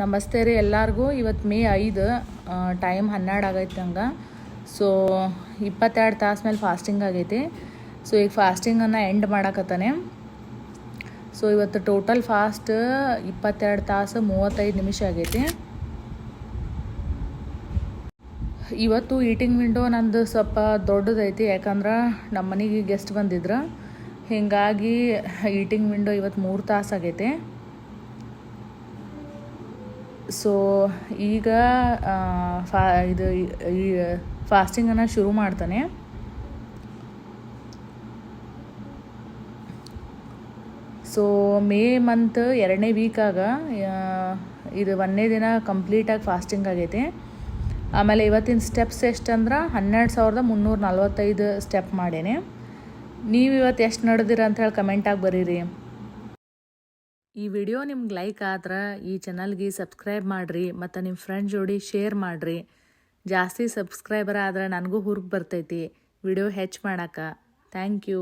ನಮಸ್ತೆ ರೀ ಎಲ್ಲರಿಗೂ. ಇವತ್ತು ಮೇ 5 ಟೈಮ್ 12 ಆಗೈತೆ ನಂಗೆ. ಸೊ 22 ತಾಸು ಮೇಲೆ ಫಾಸ್ಟಿಂಗ್ ಆಗೈತಿ. ಸೊ ಈಗ ಫಾಸ್ಟಿಂಗನ್ನು ಎಂಡ್ ಮಾಡಕತ್ತಾನೆ. ಸೊ ಇವತ್ತು ಟೋಟಲ್ ಫಾಸ್ಟ್ 22 ತಾಸು 35 ನಿಮಿಷ ಆಗೈತಿ. ಇವತ್ತು ಈಟಿಂಗ್ ವಿಂಡೋ ನಂದು ಸ್ವಲ್ಪ ದೊಡ್ಡದೈತಿ, ಯಾಕಂದ್ರೆ ನಮ್ಮ ಮನೆಗೆ ಗೆಸ್ಟ್ ಬಂದಿದ್ರು. ಹೀಗಾಗಿ ಈಟಿಂಗ್ ವಿಂಡೋ ಇವತ್ತು 3 ತಾಸು ಆಗೈತಿ. ಸೊ ಈಗ ಇದು ಫಾಸ್ಟಿಂಗನ್ನು ಶುರು ಮಾಡ್ತಾನೆ. ಸೊ ಮೇ ಮಂತ್ 2ನೇ ವೀಕಾಗ ಇದು 1ನೇ ದಿನ ಕಂಪ್ಲೀಟಾಗಿ ಫಾಸ್ಟಿಂಗ್ ಆಗೈತಿ. ಆಮೇಲೆ ಇವತ್ತಿನ ಸ್ಟೆಪ್ಸ್ ಎಷ್ಟಂದ್ರೆ 12,345 ಸ್ಟೆಪ್ ಮಾಡೇನೆ. ನೀವು ಇವತ್ತು ಎಷ್ಟು ನಡೆದಿರ ಅಂತ ಹೇಳಿ ಕಮೆಂಟಾಗಿ ಬರೀರಿ. ಈ ವಿಡಿಯೋ ನಿಮ್ಗೆ ಲೈಕ್ ಆದ್ರೆ ಈ ಚಾನಲ್ಗೆ ಸಬ್ಸ್ಕ್ರೈಬ್ ಮಾಡಿರಿ ಮತ್ತು ನಿಮ್ಮ ಫ್ರೆಂಡ್ ಜೋಡಿ ಶೇರ್ ಮಾಡಿರಿ. ಜಾಸ್ತಿ ಸಬ್ಸ್ಕ್ರೈಬರ್ ಆದ್ರೆ ನನಗೂ ಹುರುಪು ಬರ್ತೈತಿ ವಿಡಿಯೋ ಹೆಚ್ಚು ಮಾಡೋಕ್ಕೆ. Thank you.